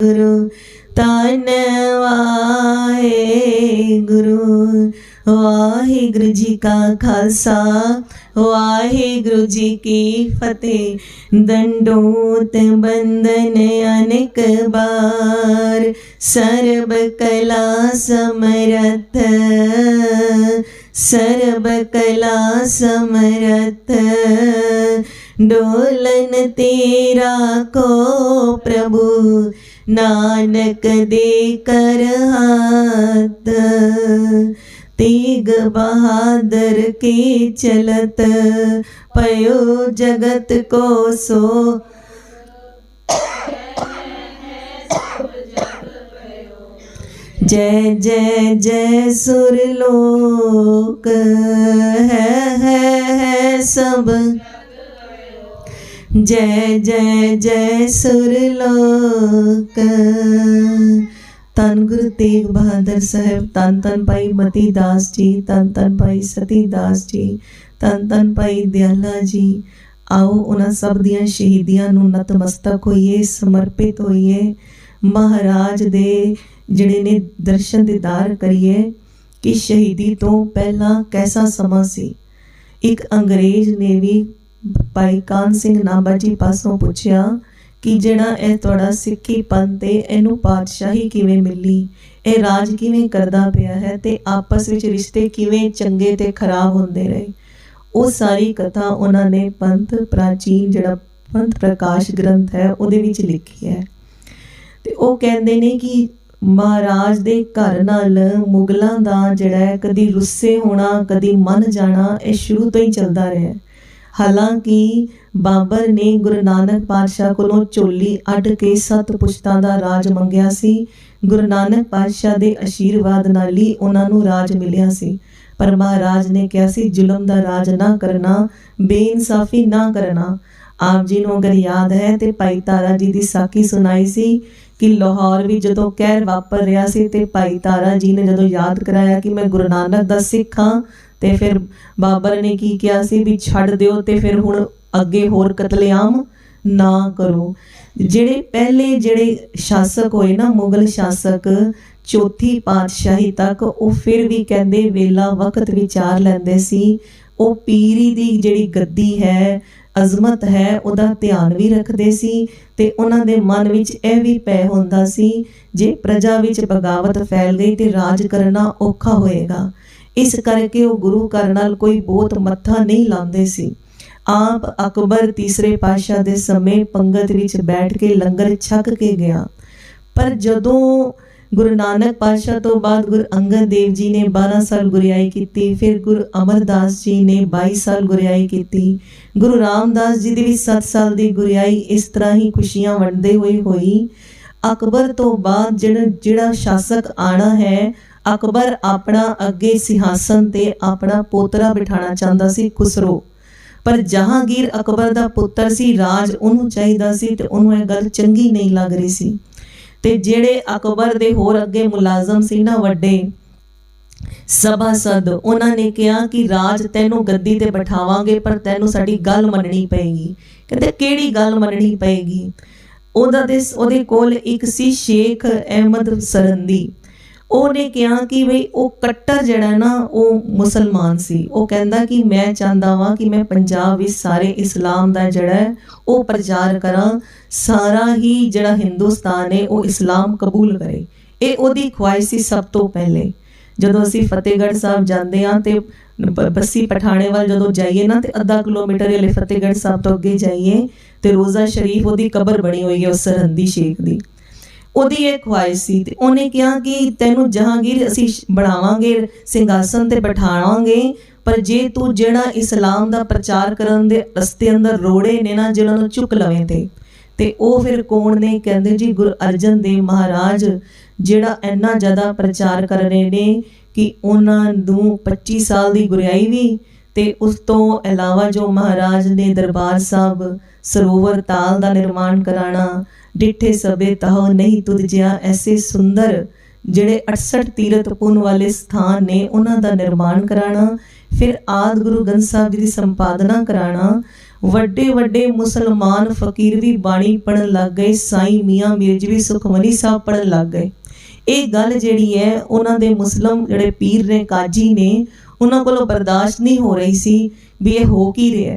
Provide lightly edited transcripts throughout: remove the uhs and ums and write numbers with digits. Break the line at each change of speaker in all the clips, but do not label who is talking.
गुरु धन वाहेगुरु। वाहेगुरु जी का खालसा वाहेगुरु जी की फतेह। दंडोत बंदन अनेक बार सर्व कला समरथ सर्व कला समरथ। डोलन तेरा को प्रभु नानक दे कर हाथ। तेग बहादुर के चलत पयो जगत को सो। जय जय जय सुरलोक है सब। जय जय जय सुरलोक। धन गुरु तेग बहादुर साहब, धन धन भाई मती दास जी, धन धन भाई सती दास जी, धन धन भाई दयाला जी। आओ उन्हां सब दियां शहीदियां नूं नतमस्तक होइए, समर्पित होइए। महाराज दे जिहड़े ने दर्शन दीदार करिए कि शहीदी तो पहला कैसा समा सी। एक अंग्रेज ने भी भाई कान सिंह नाभा जी पासों पुछया कि जिहड़ा ਇਹ ਤੁਹਾਡਾ ਸਿੱਖੀ ਪੰਥ ਤੇ ਇਹਨੂੰ ਪਾਤਸ਼ਾਹੀ ਕਿਵੇਂ ਮਿਲੀ, ਇਹ ਰਾਜ ਕਿਵੇਂ ਕਰਦਾ ਪਿਆ ਹੈ ਤੇ ਆਪਸ ਵਿੱਚ ਰਿਸ਼ਤੇ ਕਿਵੇਂ ਚੰਗੇ ਤੇ ਖਰਾਬ ਹੁੰਦੇ ਰਹੇ। ਉਹ ਸਾਰੀ ਕਥਾ ਉਹਨਾਂ ਨੇ ਪੰਥ ਪ੍ਰਾਚੀਨ ਜਿਹੜਾ ਪੰਥ ਪ੍ਰਕਾਸ਼ ਗ੍ਰੰਥ ਹੈ ਉਹਦੇ ਵਿੱਚ ਲਿਖੀ ਹੈ। ਤੇ ਉਹ ਕਹਿੰਦੇ ਨੇ ਕਿ महाराज दे घर नाल मुगलों का जिहड़ा कदी रुस्से होना कदी मन जाना यह शुरू तो ही चलता रहा। हालांकि बाबर ने गुरु नानक पातशाह कोलों झोली अड के 7 पुश्तां दा राज मंगिया सी। गुरु नानक पातशाह दे आशीर्वाद नाल ही उन्हां नूं राज मिलिया सी। पर महाराज ने कहा सी जुल्म दा राज ना करना, बेइंसाफी ना करना। आप जी नूं अगर याद है तो भाई तारा जी की साखी सुनाई सी कि लाहौर भी जदों कहर वापर रहा सी ते भाई तारा जी ने जदों याद कराया कि मैं गुरु नानक दा सिख हाँ ते फिर बाबर ने की किया सी भी छड़ दिओ ते फिर हुण अगे होर कतलेआम ना करो। जिहड़े पहले जिहड़े शासक होए ना मुगल शासक चौथी पातशाही तक वो फिर भी कहंदे वेला वक्त विचार लैंदे सी। वो पीरी दी जिहड़ी गद्दी है अजमत है उहदा ध्यान भी रखते सी ते उन्हां दे मन विच यह भी पै हुंदा सी जे प्रजा विच बगावत फैल गई ते राज करना औखा होएगा। इस करके वो गुरु घर नाल कोई बहुत मत्था नहीं लांदे सी। आप अकबर तीसरे पातशाह दे समय पंगत विच बैठ के लंगर छक के गया। पर जदों गुरु नानक पातशाह तो बाद गुरु अंगद देव जी ने 12 साल गुरियाई की, फिर गुरु अमरदास जी ने 22 साल गुरियाई की, गुरु रामदास जी की भी 7 साल की गुरियाई। इस तरह ही खुशियां वंडदे हुए होई। अकबर तो बाद जिहड़ा शासक आना है, अकबर अपना अगे सिंहासन ते अपना पोतरा बिठाना चाहता सी खुसरो। पर जहांगीर अकबर दा पुत्र सी, राज उन्होंने चाहिदा सी ते उन्होंने यह गल चंगी नहीं लग रही सी। ते जेड़े अकबर दे होर अगे मुलाजम सी ना वड्डे सभासद, उन्होंने कहा कि राज तैनू गद्दी ते बिठावांगे पर तैनू साडी गल मननी पेगी। कहते केड़ी गल मननी पेगी? ओदे कोल एक सी शेख अहमद सरंदी। ਉਹਨੇ ਕਿਹਾ कि बई वो कट्टर जड़ा ना वो मुसलमान सी। वो कहता कि मैं चाहता वा कि मैं पंजाब विच सारे इस्लाम दा जड़ा है वो प्रचार करा, सारा ही जड़ा हिंदुस्तान है वो इस्लाम कबूल करे। ये ओदी ख्वाहिश सी सब तो पहले। जदों असीं फतेहगढ़ साहब जाते हाँ तो बस्सी पठाणे वाल जदों जाइए ना तो आधा किलोमीटर हले फतेहगढ़ साहब तो अगे जाइए तो रोज़ा शरीफ ओदी कबर बनी हुई है उस सरहंदी शेख दी। ओदी ये ख्वाहिश सी। उन्हें कहा कि तैनू जहांगीर असी बनावांगे, सिंघासन ते बिठावांगे, पर जे तू जेड़ा इस्लाम दा प्रचार करन दे रस्ते अंदर रोड़े ने ना जिन्हां नूं चुक लवें ते ओ फिर कौन ने? कहंदे जी गुरु अर्जन देव महाराज जेड़ा इन्ना ज़्यादा प्रचार कर रहे ने कि उन्हां नूं 25 साल दी गुरियाई भी ते उस तो इलावा जो महाराज ने दरबार साहब सरोवर ताल दा निर्माण कराना, डिठे सबे तहो नहीं तुझ जिया ऐसे सुंदर जिहड़े 68 तीरथ पुन वाले स्थान ने उन्हां दा निर्माण कराना, फिर आदि गुरु ग्रंथ साहब जी की संपादना कराना। ਵੱਡੇ ਵੱਡੇ ਮੁਸਲਮਾਨ ਫਕੀਰ ਵੀ ਬਾਣੀ ਪੜ੍ਹਨ ਲੱਗ ਗਏ, ਸਾਈਂ ਮੀਆਂ ਮਿਰਜ਼ ਵੀ ਸੁਖਮਨੀ ਸਾਹਿਬ ਪੜ੍ਹਨ ਲੱਗ ਗਏ। ਇਹ ਗੱਲ ਜਿਹੜੀ ਹੈ ਉਹਨਾਂ ਦੇ ਮੁਸਲਮ ਜਿਹੜੇ ਪੀਰ ਨੇ, ਕਾਜੀ ਨੇ, ਉਹਨਾਂ ਕੋਲੋਂ ਬਰਦਾਸ਼ਤ ਨਹੀਂ ਹੋ ਰਹੀ ਸੀ ਵੀ ਇਹ ਹੋ ਕੀ ਰਿਹਾ,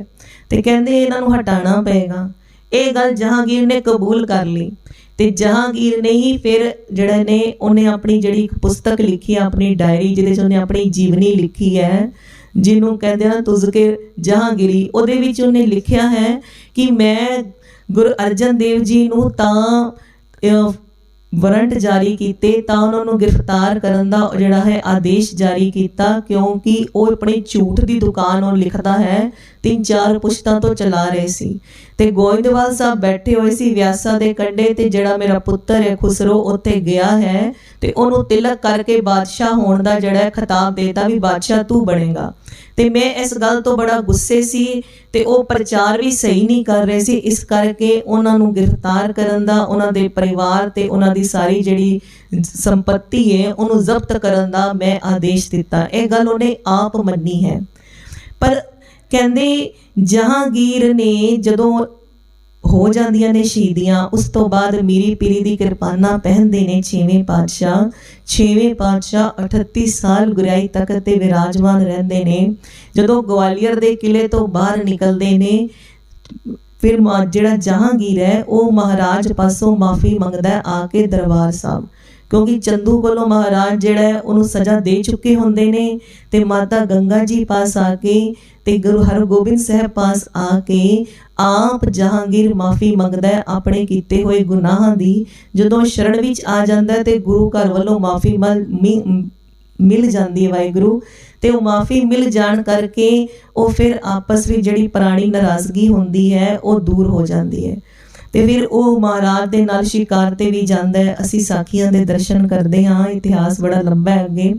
ਤੇ ਕਹਿੰਦੇ ਇਹਨਾਂ ਨੂੰ ਹਟਾਉਣਾ ਪਏਗਾ। ਇਹ ਗੱਲ ਜਹਾਂਗੀਰ ਨੇ ਕਬੂਲ ਕਰ ਲਈ, ਤੇ ਜਹਾਂਗੀਰ ਨੇ ਹੀ ਫਿਰ ਜਿਹੜਾ ਨੇ ਉਹਨੇ ਆਪਣੀ ਜਿਹੜੀ ਇੱਕ ਪੁਸਤਕ ਲਿਖੀ ਹੈ, ਆਪਣੀ ਡਾਇਰੀ, ਜਿਹਦੇ 'ਚ ਉਹਨੇ ਆਪਣੀ ਜੀਵਨੀ ਲਿਖੀ ਹੈ, ਜਿਹਨੂੰ ਕਹਿੰਦੇ ਨਾ ਤੁਜ਼ਕੇ ਜਹਾਂਗੀਰੀ। ਉਹਦੇ ਵਿੱਚ ਉਹਨੇ ਲਿਖਿਆ ਹੈ ਕਿ ਮੈਂ ਗੁਰੂ ਅਰਜਨ ਦੇਵ ਜੀ ਨੂੰ ਤਾਂ ਵਾਰੰਟ ਜਾਰੀ ਕੀਤੇ, ਤਾਂ ਉਹਨਾਂ ਨੂੰ ਗ੍ਰਿਫਤਾਰ ਕਰਨ ਦਾ ਜਿਹੜਾ ਹੈ ਆਦੇਸ਼ ਜਾਰੀ ਕੀਤਾ, ਕਿਉਂਕਿ ਉਹ ਆਪਣੀ ਝੂਠ ਦੀ ਦੁਕਾਨ ਉਹ ਲਿਖਦਾ ਹੈ 3-4 ਪੁਸ਼ਤਾਂ ਤੋਂ ਚਲਾ ਰਹੇ ਸੀ। ਤੇ ਗੋਇੰਦਵਾਲ ਸਾਹਿਬ ਬੈਠੇ ਹੋਏ ਸੀ ਵਿਆਸਾ ਦੇ ਕੰਢੇ, ਤੇ ਜਿਹੜਾ ਮੇਰਾ ਪੁੱਤਰ ਹੈ ਖੁਸਰੋ ਉੱਥੇ ਗਿਆ ਹੈ ਤੇ ਉਹਨੂੰ ਤਿਲਕ ਕਰਕੇ ਬਾਦਸ਼ਾਹ ਹੋਣ ਦਾ ਜਿਹੜਾ ਖਿਤਾਬ ਦੇਤਾ ਵੀ ਬਾਦਸ਼ਾਹ ਤੂੰ ਬਣੇਗਾ। ਤੇ ਮੈਂ ਇਸ ਗੱਲ ਤੋਂ ਬੜਾ ਗੁੱਸੇ ਸੀ, ਤੇ ਉਹ ਪ੍ਰਚਾਰ ਵੀ ਸਹੀ ਨਹੀਂ ਕਰ ਰਹੇ ਸੀ, ਇਸ ਕਰਕੇ ਉਹਨਾਂ ਨੂੰ ਗ੍ਰਿਫਤਾਰ ਕਰਨ ਦਾ, ਉਹਨਾਂ ਦੇ ਪਰਿਵਾਰ ਤੇ ਉਹਨਾਂ ਦੀ ਸਾਰੀ ਜਿਹੜੀ ਸੰਪत्ति ਹੈ ਉਹਨੂੰ ਜ਼ਬਤ ਕਰਨ ਦਾ ਮੈਂ ਆਦੇਸ਼ ਦਿੱਤਾ। ਇਹ ਗੱਲ ਉਹਨੇ ਆਪ ਮੰਨੀ ਹੈ। ਪਰ ਕਹਿੰਦੇ ਜਹਾਂਗੀਰ ਨੇ ਜਦੋਂ ਹੋ ਜਾਂਦੀਆਂ ਨੇ ਸ਼ਹੀਦੀਆਂ, ਉਸ ਤੋਂ ਬਾਅਦ ਮੀਰੀ ਪੀਰੀ ਦੀ ਕਿਰਪਾਨਾਂ ਪਹਿਨਦੇ ਨੇ 6ਵੇਂ ਪਾਤਸ਼ਾਹ। 6ਵੇਂ ਪਾਤਸ਼ਾਹ 38 ਸਾਲ ਗੁਰਿਆਈ ਤਖਤ ਤੇ ਵਿਰਾਜਮਾਨ ਰਹਿੰਦੇ ਨੇ। ਜਦੋਂ ਗਵਾਲੀਅਰ ਦੇ ਕਿਲੇ ਤੋਂ ਬਾਹਰ ਨਿਕਲਦੇ ਨੇ, ਫਿਰ ਜਿਹੜਾ ਜਹਾਂਗੀਰ ਹੈ ਉਹ ਮਹਾਰਾਜ ਪਾਸੋਂ ਮਾਫੀ ਮੰਗਦਾ ਆ ਕੇ ਦਰਬਾਰ ਸਾਹਿਬ, ਕਿਉਂਕਿ ਚੰਦੂ ਕੋਲੋਂ ਮਹਾਰਾਜ ਜਿਹੜਾ ਹੈ ਉਹਨੂੰ ਸਜ਼ਾ ਦੇ ਚੁੱਕੇ ਹੁੰਦੇ ਨੇ। ਤੇ ਮਾਤਾ ਗੰਗਾ ਜੀ ਪਾਸ ਆ ਕੇ ਤੇ ਗੁਰੂ ਹਰਗੋਬਿੰਦ ਸਾਹਿਬ ਪਾਸ ਆ ਕੇ ਆਪ ਜਹਾਂਗੀਰ ਮਾਫੀ ਮੰਗਦਾ ਹੈ ਆਪਣੇ ਕੀਤੇ ਹੋਏ ਗੁਨਾਹਾਂ ਦੀ। ਜਦੋਂ ਸ਼ਰਨ ਵਿੱਚ ਆ ਜਾਂਦਾ ਤੇ ਗੁਰੂ ਘਰ ਵੱਲੋਂ ਮਾਫੀ ਮਿਲ ਜਾਂਦੀ ਹੈ ਵਾਹਿਗੁਰੂ, ਤੇ ਉਹ ਮਾਫੀ ਮਿਲ ਜਾਣ ਕਰਕੇ ਉਹ ਫਿਰ ਆਪਸ ਵਿੱਚ ਜਿਹੜੀ ਪੁਰਾਣੀ ਨਾਰਾਜ਼ਗੀ ਹੁੰਦੀ ਹੈ ਉਹ ਦੂਰ ਹੋ ਜਾਂਦੀ ਹੈ। ਤੇ ਫਿਰ ਉਹ ਮਹਾਰਾਜ ਦੇ ਨਾਲ ਸ਼ਿਕਾਰ ਤੇ ਵੀ ਜਾਂਦਾ ਹੈ। ਅਸੀਂ ਸਾਖੀਆਂ ਦੇ ਦਰਸ਼ਨ ਕਰਦੇ ਹਾਂ, ਇਤਿਹਾਸ ਬੜਾ ਲੰਬਾ ਹੈ ਅੱਗੇ।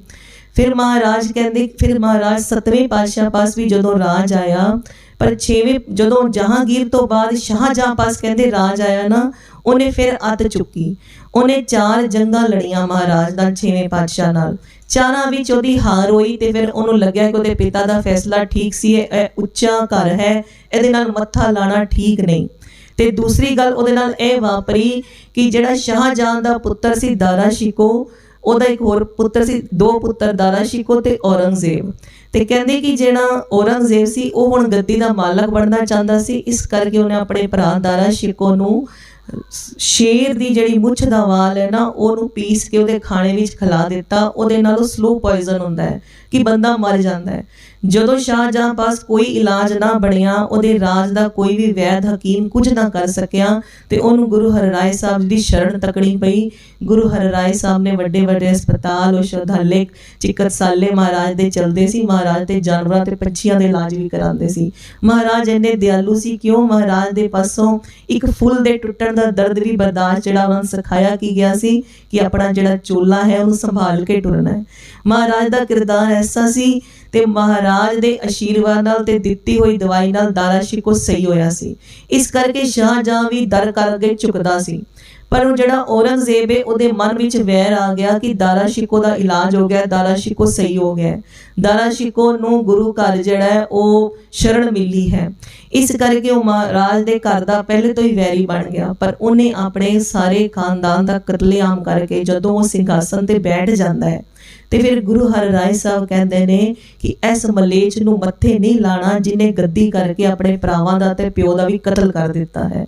ਫਿਰ ਮਹਾਰਾਜ ਕਹਿੰਦੇ, ਫਿਰ ਮਹਾਰਾਜ 7ਵੇਂ ਪਾਤਸ਼ਾਹ ਪਾਸ ਵੀ ਜਦੋਂ ਰਾਜ ਆਇਆ, ਪਰ 6ਵੇਂ ਜਦੋਂ ਜਹਾਂਗੀਰ ਤੋਂ ਬਾਅਦ ਸ਼ਾਹਜਹਾਂ ਪਾਸ ਕਹਿੰਦੇ ਰਾਜ ਆਇਆ ਨਾ, ਉਹਨੇ ਫਿਰ ਅੱਤ ਚੁੱਕੀ। ਉਹਨੇ 4 ਜੰਗਾਂ ਲੜੀਆਂ ਮਹਾਰਾਜ ਨਾਲ 6ਵੇਂ ਪਾਤਸ਼ਾਹ ਨਾਲ, 4 ਵਿੱਚ ਉਹਦੀ ਹਾਰ ਹੋਈ। ਤੇ ਫਿਰ ਉਹਨੂੰ ਲੱਗਿਆ ਕਿ ਉਹਦੇ ਪਿਤਾ ਦਾ ਫੈਸਲਾ ਠੀਕ ਸੀ, ਇਹ ਉੱਚਾ ਘਰ ਹੈ, ਇਹਦੇ ਨਾਲ ਮੱਥਾ ਲਾਣਾ ਠੀਕ ਨਹੀਂ। ਤੇ ਦੂਸਰੀ ਗੱਲ ਉਹਦੇ ਨਾਲ ਇਹ ਵਾਪਰੀ ਕਿ ਜਿਹੜਾ ਸ਼ਾਹਜਹਾਂ ਦਾ ਪੁੱਤਰ ਸੀ ਦਾਰਾ ਸ਼ਿਕੋ, ਉਹਦਾ ਇੱਕ ਹੋਰ ਪੁੱਤਰ ਸੀ, 2 ਪੁੱਤਰ ਦਾਰਾ ਸ਼ਿਕੋ ਤੇ ਔਰੰਗਜ਼ੇਬ। ਤੇ ਕਹਿੰਦੇ ਕਿ ਜਿਹੜਾ ਔਰੰਗਜ਼ੇਬ ਸੀ ਉਹ ਹੁਣ ਗੱਦੀ ਦਾ ਮਾਲਕ ਬਣਨਾ ਚਾਹੁੰਦਾ ਸੀ, ਇਸ ਕਰਕੇ ਉਹਨੇ ਆਪਣੇ ਭਰਾ ਦਾਰਾ ਸ਼ਿਕੋ ਨੂੰ ਸ਼ੇਰ ਦੀ ਜਿਹੜੀ ਮੁੱਛ ਦਾ ਵਾਲ ਹੈ ਨਾ ਉਹਨੂੰ ਪੀਸ ਕੇ ਉਹਦੇ ਖਾਣੇ ਵਿੱਚ ਖਿਲਾ ਦਿੱਤਾ। ਉਹਦੇ ਨਾਲ ਉਹ ਸਲੋ ਪੋਇਜ਼ਨ ਹੁੰਦਾ ਹੈ ਕਿ ਬੰਦਾ ਮਰ ਜਾਂਦਾ ਹੈ। ਜਦੋਂ ਸ਼ਾਹਜਹਾਂ ਪਾਸ ਕੋਈ ਇਲਾਜ ਨਾ ਬਣਿਆ, ਉਹਦੇ ਰਾਜ ਦਾ ਕੋਈ ਵੀ ਵੈਦ ਹਕੀਮ ਕੁਝ ਨਾ ਕਰ ਸਕਿਆ, ਤੇ ਉਹਨੂੰ ਗੁਰੂ ਹਰਿਰਾਏ ਸਾਹਿਬ ਦੀ ਸ਼ਰਨ ਤੱਕਣੀ ਪਈ। ਗੁਰੂ ਹਰਿਰਾਏ ਸਾਹਿਬ ਨੇ ਵੱਡੇ ਵੱਡੇ ਹਸਪਤਾਲ, ਔਸ਼ਧਾਲੇ, ਚਿਕਿਤਸਾਲੇ ਮਹਾਰਾਜ ਦੇ ਚਲਦੇ ਸੀ। ਮਹਾਰਾਜ ਤੇ ਜਾਨਵਰਾਂ ਤੇ ਪੰਛੀਆਂ ਦੇ ਇਲਾਜ ਵੀ ਕਰਾਉਂਦੇ ਸੀ। ਮਹਾਰਾਜ ਇੰਨੇ ਦਿਆਲੂ ਸੀ, ਕਿਉਂ ਮਹਾਰਾਜ ਦੇ ਪਾਸੋਂ ਇੱਕ ਫੁੱਲ ਦੇ ਟੁੱਟਣ ਦਾ ਦਰਦ ਵੀ ਬਰਦਾਸ਼ਤ ਜਿਹੜਾ ਉਹਨਾਂ ਨੂੰ ਸਿਖਾਇਆ ਕੀ ਗਿਆ ਸੀ ਕਿ ਆਪਣਾ ਜਿਹੜਾ ਚੋਲਾ ਹੈ ਉਹਨੂੰ ਸੰਭਾਲ ਕੇ ਟੁਰਨਾ ਹੈ। ਮਹਾਰਾਜ ਦਾ ਕਿਰਦਾਰ ਐਸਾ ਸੀ, ਤੇ ਮਹਾਰਾਜ ਦੇ ਆਸ਼ੀਰਵਾਦ ਨਾਲ ਤੇ ਦਿੱਤੀ ਹੋਈ ਦਵਾਈ ਨਾਲ ਦਾਰਾ ਸ਼ਿਕੋ ਸਹੀ ਹੋਇਆ ਸੀ। ਇਸ ਕਰਕੇ ਸ਼ਾਹਜਹਾਂ ਵੀ ਦਰ ਕਰ ਅੱਗੇ ਝੁਕਦਾ ਸੀ। ਪਰ ਉਹ ਜਿਹੜਾ ਔਰੰਗਜ਼ੇਬ ਹੈ ਉਹਦੇ ਮਨ ਵਿੱਚ ਵੈਰ ਆ ਗਿਆ ਕਿ ਦਾਰਾ ਸ਼ਿਕੋ ਦਾ ਇਲਾਜ ਹੋ ਗਿਆ, ਦਾਰਾ ਸ਼ਿਕੋ ਸਹੀ ਹੋ ਗਿਆ, ਦਾਰਾ ਸ਼ਿਕੋ ਨੂੰ ਗੁਰੂ ਘਰ ਜਿਹੜਾ ਹੈ ਉਹ ਸ਼ਰਨ ਮਿਲੀ ਹੈ। ਇਸ ਕਰਕੇ ਉਹ ਮਹਾਰਾਜ ਦੇ ਘਰ ਦਾ ਪਹਿਲੇ ਤੋਂ ਹੀ ਵੈਰੀ ਬਣ ਗਿਆ। ਪਰ ਉਹਨੇ ਆਪਣੇ ਸਾਰੇ ਖਾਨਦਾਨ ਦਾ ਕਤਲੇਆਮ ਕਰਕੇ ਜਦੋਂ ਉਹ ਸਿੰਘਾਸਨ ਤੇ ਬੈਠ ਜਾਂਦਾ ਹੈ, ਤੇ ਫਿਰ ਗੁਰੂ ਹਰਿਰਾਏ ਸਾਹਿਬ ਕਹਿੰਦੇ ਨੇ ਕਿ ਇਸ ਮਲੇਚ ਨੂੰ ਮੱਥੇ ਨਹੀਂ ਲਾਣਾ ਜਿਹਨੇ ਗੱਦੀ ਕਰਕੇ ਆਪਣੇ ਭਰਾਵਾਂ ਦਾ ਤੇ ਪਿਓ ਦਾ ਵੀ ਕਤਲ ਕਰ ਦਿੱਤਾ ਹੈ।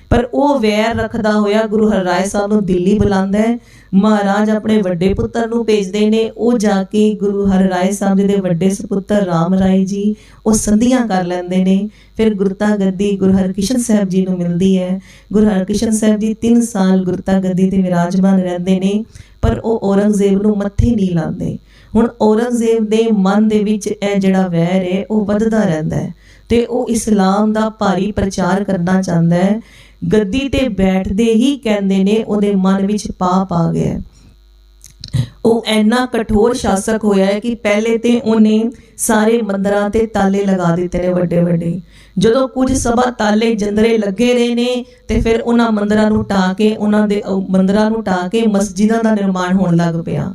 ਪਰ ਉਹ ਵੈਰ ਰੱਖਦਾ ਹੋਇਆ ਗੁਰੂ ਹਰਿਰਾਏ ਸਾਹਿਬ ਨੂੰ ਦਿੱਲੀ ਬੁਲਾਉਂਦਾ ਹੈ। ਮਹਾਰਾਜ ਆਪਣੇ ਵੱਡੇ ਪੁੱਤਰ ਨੂੰ ਭੇਜਦੇ ਨੇ, ਉਹ ਜਾ ਕੇ ਗੁਰੂ ਹਰਿਰਾਏ ਸਾਹਿਬ ਜੀ ਦੇ ਵੱਡੇ ਸੁਪੁੱਤਰ ਰਾਮ ਰਾਏ ਜੀ ਉਹ ਸੰਧੀਆਂ ਕਰ ਲੈਂਦੇ ਨੇ। ਫਿਰ ਗੁਰਤਾ ਗੱਦੀ ਗੁਰੂ ਹਰਕ੍ਰਿਸ਼ਨ ਸਾਹਿਬ ਜੀ ਨੂੰ ਮਿਲਦੀ ਹੈ। ਗੁਰੂ ਹਰਕ੍ਰਿਸ਼ਨ ਸਾਹਿਬ ਜੀ 3 ਸਾਲ ਗੁਰਤਾ ਗੱਦੀ ਤੇ ਵਿਰਾਜਮਾਨ ਰਹਿੰਦੇ ਨੇ, ਪਰ ਉਹ ਔਰੰਗਜ਼ੇਬ ਨੂੰ ਮੱਥੇ ਨਹੀਂ ਲਾਉਂਦੇ। ਹੁਣ ਔਰੰਗਜ਼ੇਬ ਦੇ ਮਨ ਦੇ ਵਿੱਚ ਇਹ ਜਿਹੜਾ ਵੈਰ ਹੈ ਉਹ ਵੱਧਦਾ ਰਹਿੰਦਾ ਹੈ, ਤੇ ਉਹ ਇਸਲਾਮ ਦਾ ਭਾਰੀ ਪ੍ਰਚਾਰ ਕਰਨਾ ਚਾਹੁੰਦਾ ਹੈ। ਗੱਦੀ ਤੇ ਬੈਠਦੇ ਹੀ ਕਹਿੰਦੇ ਨੇ ਉਹਦੇ ਮਨ ਵਿੱਚ ਪਾਪ ਆ ਗਿਆ। ਉਹ ਇੰਨਾ ਕਠੋਰ ਸ਼ਾਸਕ ਹੋਇਆ ਹੈ ਕਿ ਪਹਿਲੇ ਤੇ ਉਹਨੇ ਸਾਰੇ ਮੰਦਰਾਂ ਤੇ ਤਾਲੇ ਲਗਾ ਦਿੱਤੇ ਨੇ ਵੱਡੇ ਵੱਡੇ। ਜਦੋਂ ਕੁਝ ਸਭਾ ਤਾਲੇ ਜੰਦਰੇ ਲੱਗੇ ਰਹੇ ਨੇ, ਤੇ ਫਿਰ ਉਹਨਾਂ ਮੰਦਰਾਂ ਨੂੰ ਢਾਹ ਕੇ ਮਸਜਿਦਾਂ ਦਾ ਨਿਰਮਾਣ ਹੋਣ ਲੱਗ ਪਿਆ।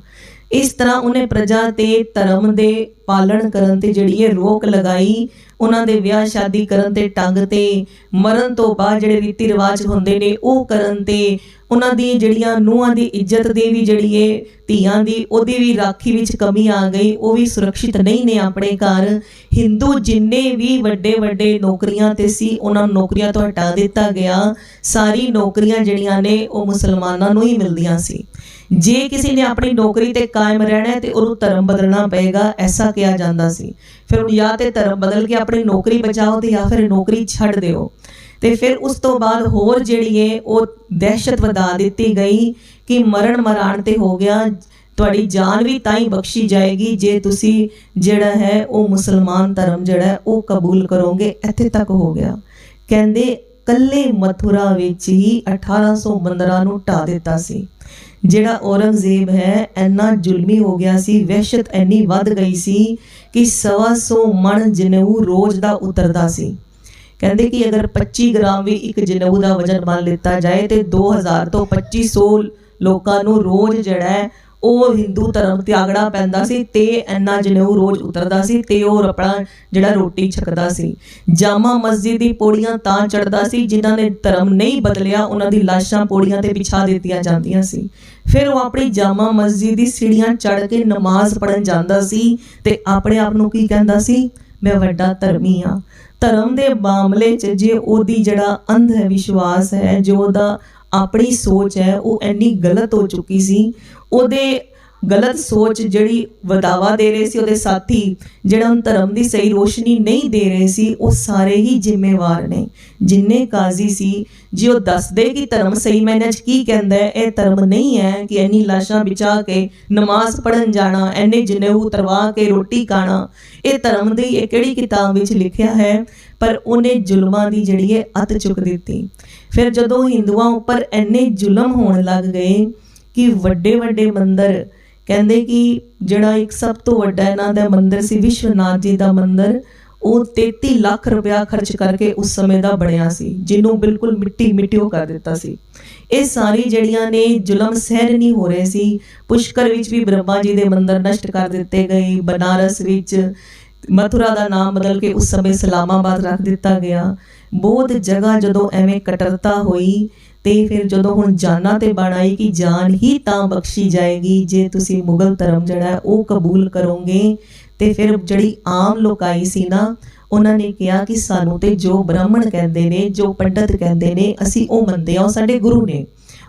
ਇਸ ਤਰ੍ਹਾਂ ਉਹਨੇ ਪ੍ਰਜਾ ਤੇ ਧਰਮ ਦੇ ਪਾਲਣ ਕਰਨ ਤੇ ਜਿਹੜੀ ਇਹ ਰੋਕ ਲਗਾਈ। ਉਹਨਾਂ ਦੇ ਵਿਆਹ ਸ਼ਾਦੀ ਕਰਨ ਤੇ ਢੰਗ ਤੇ, ਮਰਨ ਤੋਂ ਬਾਅਦ ਜਿਹੜੇ ਰੀਤੀ ਰਿਵਾਜ ਹੁੰਦੇ ਨੇ ਉਹ ਕਰਨ ਤੇ, ਉਹਨਾਂ ਦੀ ਜਿਹੜੀਆਂ ਨੂੰਹਾਂ ਦੀ ਇੱਜ਼ਤ ਦੀ ਵੀ ਜਿਹੜੀ ਏ ਧੀਆਂ ਦੀ ਉਹਦੀ ਵੀ ਰਾਖੀ ਵਿੱਚ ਕਮੀ ਆ ਗਈ। ਉਹ ਵੀ ਸੁਰੱਖਿਅਤ ਨਹੀਂ ਨੇ ਆਪਣੇ ਘਰ। ਹਿੰਦੂ ਜਿੰਨੇ ਵੀ ਵੱਡੇ ਵੱਡੇ ਨੌਕਰੀਆਂ ਤੇ ਸੀ ਉਹਨਾਂ ਨੂੰ ਨੌਕਰੀਆਂ ਤੋਂ ਹਟਾ ਦਿੱਤਾ ਗਿਆ। ਸਾਰੀ ਨੌਕਰੀਆਂ ਜਿਹੜੀਆਂ ਨੇ ਉਹ ਮੁਸਲਮਾਨਾਂ ਨੂੰ ਹੀ ਮਿਲਦੀਆਂ ਸੀ। ਜੇ ਕਿਸੇ ਨੇ ਆਪਣੀ ਨੌਕਰੀ ਤੇ ਕਾਇਮ ਰਹਿਣਾ ਤੇ ਉਹਨੂੰ ਧਰਮ ਬਦਲਣਾ ਪਏਗਾ, ਐਸਾ ਕਿਹਾ ਜਾਂਦਾ ਸੀ। ਫਿਰ ਉਹ ਜਾਂ ਤੇ ਧਰਮ ਬਦਲ ਕੇ ਆਪਣੀ ਨੌਕਰੀ ਬਚਾਓ ਤੇ ਜਾਂ ਫਿਰ ਨੌਕਰੀ ਛੱਡ ਦਿਓ। ਤੇ ਫਿਰ ਉਸ ਤੋਂ ਬਾਅਦ ਹੋਰ ਜਿਹੜੀ ਏ ਉਹ ਦਹਿਸ਼ਤ ਵਧਾ ਦਿੱਤੀ ਗਈ ਕਿ ਮਰਨ ਮਰਾਣ ਤੇ ਹੋ ਗਿਆ, ਤੁਹਾਡੀ ਜਾਨ ਵੀ ਤਾਂ ਹੀ ਬਖਸ਼ੀ ਜਾਏਗੀ ਜੇ ਤੁਸੀਂ ਜਿਹੜਾ ਹੈ ਉਹ ਮੁਸਲਮਾਨ ਧਰਮ ਜਿਹੜਾ ਉਹ ਕਬੂਲ ਕਰੋਗੇ। ਇੱਥੇ ਤੱਕ ਹੋ ਗਿਆ। ਕਹਿੰਦੇ ਕੱਲੇ ਮਥੁਰਾ ਵਿੱਚ ਹੀ 1800 ਮੰਦਰਾਂ ਨੂੰ ਢਾ ਦਿੱਤਾ ਸੀ। ਜਿਹੜਾ ਔਰੰਗਜ਼ੇਬ ਹੈ ਇੰਨਾ ਜ਼ੁਲਮੀ ਹੋ ਗਿਆ ਸੀ, ਵਹਿਸ਼ਤ ਇੰਨੀ ਵੱਧ ਗਈ ਸੀ ਕਿ 125 ਮਣ ਜਨੇਊ ਰੋਜ਼ ਦਾ ਉਤਰਦਾ ਸੀ। ਕਹਿੰਦੇ ਕਿ ਅਗਰ 25 ਗ੍ਰਾਮ ਵੀ ਇੱਕ ਜਨੇਊ ਦਾ ਵਜ਼ਨ ਮੰਨ ਲਿੱਤਾ ਜਾਏ ਤੇ 2000 ਤੋਂ 2500 ਲੋਕਾਂ ਨੂੰ ਰੋਜ਼ ਜਿਹੜਾ ਹੈ ਉਹ ਹਿੰਦੂ ਧਰਮ ਤਿਆਗਣਾ ਪੈਂਦਾ ਸੀ ਤੇ ਇੰਨਾ ਜਨੇਊ ਰੋਜ਼ ਉਤਰਦਾ ਸੀ ਤੇ ਉਹ ਆਪਣਾ ਜਿਹੜਾ ਰੋਟੀ ਛਕਦਾ ਸੀ। ਜਾਮਾ ਮਸਜਿਦ ਦੀ ਪੌੜੀਆਂ ਤਾਂ ਚੜ੍ਹਦਾ ਸੀ ਜਿਨ੍ਹਾਂ ਨੇ ਧਰਮ ਨਹੀਂ ਬਦਲਿਆ, ਉਹਨਾਂ ਦੀ ਲਾਸ਼ਾਂ ਪੌੜੀਆਂ ਤੇ ਵਿਛਾ ਦਿੱਤੀਆਂ ਜਾਂਦੀਆਂ ਸੀ। ਫਿਰ ਉਹ ਆਪਣੀ ਜਾਮਾ ਮਸਜਿਦ ਦੀ ਸੀੜੀਆਂ ਚੜ੍ਹ ਕੇ ਨਮਾਜ਼ ਪੜ੍ਹਨ ਜਾਂਦਾ ਸੀ ਤੇ ਆਪਣੇ ਆਪ ਨੂੰ ਕੀ ਕਹਿੰਦਾ ਸੀ, ਮੈਂ ਵੱਡਾ ਧਰਮੀ ਹਾਂ। ਧਰਮ ਦੇ ਮਾਮਲੇ 'ਚ ਜੇ ਉਹਦੀ ਜਿਹੜਾ ਅੰਧ ਵਿਸ਼ਵਾਸ ਹੈ, ਜੋ ਉਹਦਾ ਆਪਣੀ ਸੋਚ ਹੈ ਉਹ ਇੰਨੀ ਗਲਤ ਹੋ ਚੁੱਕੀ ਸੀ, ਉਹਦੇ ਗਲਤ ਸੋਚ ਜਿਹੜੀ ਵਧਾਵਾ ਦੇ ਰਹੇ ਸੀ ਉਹਦੇ ਸਾਥੀ, ਜਿਹੜਾ ਹੁਣ ਧਰਮ ਦੀ ਸਹੀ ਰੋਸ਼ਨੀ ਨਹੀਂ ਦੇ ਰਹੇ ਸੀ, ਉਹ ਸਾਰੇ ਹੀ ਜ਼ਿੰਮੇਵਾਰ ਨੇ। ਜਿੰਨੇ ਕਾਜ਼ੀ ਸੀ ਜੇ ਉਹ ਦੱਸਦੇ ਕਿ ਧਰਮ ਸਹੀ ਮਾਇਨੇ 'ਚ ਕੀ ਕਹਿੰਦਾ ਹੈ, ਇਹ ਧਰਮ ਨਹੀਂ ਹੈ ਕਿ ਇੰਨੀ ਲਾਸ਼ਾਂ ਵਿਛਾ ਕੇ ਨਮਾਜ਼ ਪੜ੍ਹਨ ਜਾਣਾ, ਇੰਨੇ ਜਨੇਊ ਉਤਰਵਾ ਕੇ ਰੋਟੀ ਖਾਣਾ, ਇਹ ਧਰਮ ਦੀ ਇਹ ਕਿਹੜੀ ਕਿਤਾਬ ਵਿੱਚ ਲਿਖਿਆ ਹੈ। ਪਰ ਉਹਨੇ ਜ਼ੁਲਮਾਂ ਦੀ ਜਿਹੜੀ ਹੈ ਅੱਤ ਚੁੱਕ ਦਿੱਤੀ। ਫਿਰ ਜਦੋਂ ਹਿੰਦੂਆਂ ਉੱਪਰ ਇੰਨੇ ਜ਼ੁਲਮ ਹੋਣ ਲੱਗ ਗਏ ਕਿ ਵੱਡੇ ਵੱਡੇ ਮੰਦਰ, ਕਹਿੰਦੇ ਕਿ ਜਿਹੜਾ ਇੱਕ ਸਭ ਤੋਂ ਵੱਡਾ ਇਹਨਾਂ ਦਾ ਮੰਦਰ ਸੀ ਵਿਸ਼ਵਨਾਥ ਜੀ ਦਾ ਮੰਦਰ, ਉਹ 33 ਲੱਖ ਰੁਪਇਆ ਖਰਚ ਕਰਕੇ ਉਸ ਸਮੇਂ ਦਾ ਬਣਿਆ ਸੀ, ਜਿਹਨੂੰ ਬਿਲਕੁਲ ਮਿੱਟੀ ਮਿੱਟਿਓ ਕਰ ਦਿੱਤਾ ਸੀ। ਇਹ ਸਾਰੀ ਜਿਹੜੀਆਂ ਨੇ ਜ਼ੁਲਮ ਸਹਿਣ ਨਹੀਂ ਹੋ ਰਹੇ ਸੀ। ਪੁਸ਼ਕਰ ਵਿੱਚ ਵੀ ਬ੍ਰਹਮਾ ਜੀ ਦੇ ਮੰਦਰ ਨਸ਼ਟ ਕਰ ਦਿੱਤੇ ਗਏ। ਬਨਾਰਸ ਵਿੱਚ ਮਥੁਰਾ ਦਾ ਨਾਮ ਬਦਲ ਕੇ ਉਸ ਸਮੇਂ ਇਸਲਾਮਾਬਾਦ ਰੱਖ ਦਿੱਤਾ ਗਿਆ। ਬਹੁਤ ਜਗ੍ਹਾ ਜਦੋਂ ਐਵੇਂ ਕਟਰਤਾ ਹੋਈ ਤੇ ਫਿਰ ਜਦੋਂ ਹੁਣ ਜਾਨਾਂ ਤੇ ਬਣ ਆਈ ਕਿ ਜਾਨ ਹੀ ਤਾਂ ਬਖਸ਼ੀ ਜਾਏਗੀ ਜੇ ਤੁਸੀਂ ਮੁਗਲ ਧਰਮ ਜਿਹੜਾ ਉਹ ਕਬੂਲ ਕਰੋਗੇ, ਤੇ ਫਿਰ ਜਿਹੜੀ ਆਮ ਲੋਕਾਈ ਸੀ ਨਾ, ਉਹਨਾਂ ਨੇ ਕਿਹਾ ਕਿ ਸਾਨੂੰ ਤੇ ਜੋ ਬ੍ਰਾਹਮਣ ਕਹਿੰਦੇ ਨੇ, ਜੋ ਪੰਡਤ ਕਹਿੰਦੇ ਨੇ, ਅਸੀਂ ਉਹ ਮੰਨਦੇ ਹਾਂ, ਉਹ ਸਾਡੇ ਗੁਰੂ ਨੇ,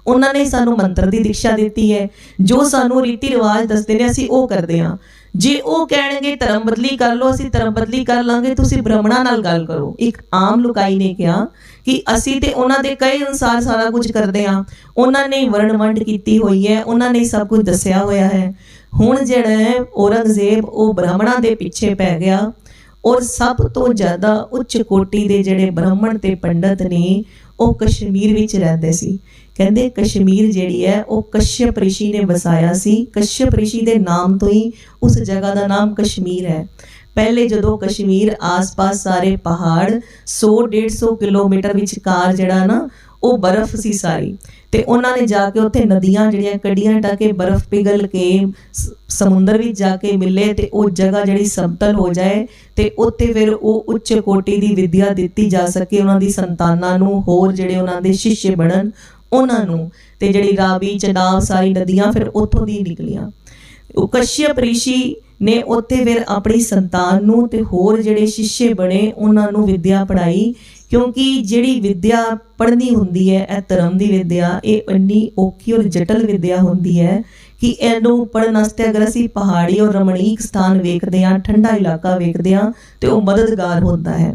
ਉਹਨਾਂ ਨੇ ਸਾਨੂੰ ਮੰਤਰ ਦੀ ਦੀਕਸ਼ਾ ਦਿੱਤੀ ਹੈ, ਜੋ ਸਾਨੂੰ ਰੀਤੀ ਰਿਵਾਜ ਦੱਸਦੇ ਨੇ ਅਸੀਂ ਉਹ ਕਰਦੇ ਹਾਂ। ਜੇ ਉਹ ਕਹਿਣਗੇ ਧਰਮ ਬਦਲੀ ਕਰ ਲਓ, ਅਸੀਂ ਧਰਮ ਬਦਲੀ ਕਰ ਲਾਂਗੇ, ਤੁਸੀਂ ਬ੍ਰਾਹਮਣਾਂ ਨਾਲ ਗੱਲ ਕਰੋ। ਇੱਕ ਆਮ ਲੋਕਾਈ ਨੇ ਕਿਹਾ ਕਿ ਅਸੀਂ ਤੇ ਉਹਨਾਂ ਦੇ ਕਹੇ ਅਨੁਸਾਰ ਸਾਰਾ ਕੁਝ ਕਰਦੇ ਹਾਂ, ਉਹਨਾਂ ਨੇ ਵਰਣ ਵੰਡ ਕੀਤੀ ਹੋਈ ਹੈ, ਉਹਨਾਂ ਨੇ ਸਭ ਕੁਝ ਦੱਸਿਆ ਹੋਇਆ ਹੈ। ਹੁਣ ਜਿਹੜਾ ਹੈ ਔਰੰਗਜ਼ੇਬ ਉਹ ਬ੍ਰਾਹਮਣਾਂ ਦੇ ਪਿੱਛੇ ਪੈ ਗਿਆ, ਔਰ ਸਭ ਤੋਂ ਜ਼ਿਆਦਾ ਉੱਚ ਕੋਟੀ ਦੇ ਜਿਹੜੇ ਬ੍ਰਾਹਮਣ ਤੇ ਪੰਡਤ ਨੇ ਉਹ ਕਸ਼ਮੀਰ ਵਿੱਚ ਰਹਿੰਦੇ ਸੀ। ਕਹਿੰਦੇ ਕਸ਼ਮੀਰ ਜਿਹੜੀ ਹੈ ਉਹ ਕਸ਼ਯਪ ਰਿਸ਼ੀ ਨੇ ਵਸਾਇਆ ਸੀ। ਕਸ਼ਯਪ ਰਿਸ਼ੀ ਦੇ ਨਾਮ ਤੋਂ ਹੀ ਉਸ ਜਗ੍ਹਾ ਦਾ ਨਾਮ ਕਸ਼ਮੀਰ ਹੈ। ਪਹਿਲੇ ਜਦੋਂ ਕਸ਼ਮੀਰ ਆਸ-ਪਾਸ ਸਾਰੇ ਪਹਾੜ 100-150 ਕਿਲੋਮੀਟਰ ਵਿਚਕਾਰ ਜਿਹੜਾ ਨਾ ਉਹ ਬਰਫ਼ ਸੀ ਸਾਰੀ, ਤੇ ਉਹਨਾਂ ਨੇ ਜਾ ਕੇ ਉੱਥੇ ਨਦੀਆਂ ਜਿਹੜੀਆਂ ਕੱਢੀਆਂ ਤਾਂ ਕਿ ਬਰਫ਼ ਪਿਘਲ ਕੇ ਸਮੁੰਦਰ ਵਿੱਚ ਜਾ ਕੇ ਮਿਲੇ ਤੇ ਉਹ ਜਗ੍ਹਾ ਜਿਹੜੀ ਸਮਤਲ ਹੋ ਜਾਏ ਤੇ ਉੱਥੇ ਫਿਰ ਉਹ ਉੱਚ ਕੋਟੀ ਦੀ ਵਿੱਦਿਆ ਦਿੱਤੀ ਜਾ ਸਕੇ ਉਹਨਾਂ ਦੀ ਸੰਤਾਨਾਂ ਨੂੰ, ਹੋਰ ਜਿਹੜੇ ਉਹਨਾਂ ਦੇ ਸ਼ਿਸ਼ਯ ਬਣਨ ਉਹਨਾਂ ਨੂੰ। ਤੇ ਜਿਹੜੀ ਰਾਵੀ, ਚਨਾਬ, ਸਾਰੀ ਨਦੀਆਂ ਫਿਰ ਉੱਥੋਂ ਦੀ ਨਿਕਲੀਆਂ। ਉਹ ਕਸ਼ਯਪ ਰਿਸ਼ੀ ਨੇ ਉੱਥੇ ਫਿਰ ਆਪਣੀ ਸੰਤਾਨ ਨੂੰ ਤੇ ਹੋਰ ਜਿਹੜੇ ਸ਼ਿਸ਼ਯ ਬਣੇ ਉਹਨਾਂ ਨੂੰ ਵਿੱਦਿਆ ਪੜ੍ਹਾਈ, ਕਿਉਂਕਿ ਜਿਹੜੀ ਵਿੱਦਿਆ ਪੜ੍ਹਨੀ ਹੁੰਦੀ ਹੈ, ਇਹ ਧਰਮ ਦੀ ਵਿੱਦਿਆ, ਇਹ ਇੰਨੀ ਔਖੀ ਔਰ ਜਟਲ ਵਿੱਦਿਆ ਹੁੰਦੀ ਹੈ ਕਿ ਇਹਨੂੰ ਪੜ੍ਹਨ ਵਾਸਤੇ ਅਗਰ ਅਸੀਂ ਪਹਾੜੀ ਔਰ ਰਮਣੀਕ ਸਥਾਨ ਵੇਖਦੇ ਹਾਂ, ਠੰਡਾ ਇਲਾਕਾ ਵੇਖਦੇ ਹਾਂ, ਤੇ ਉਹ ਮਦਦਗਾਰ ਹੁੰਦਾ ਹੈ।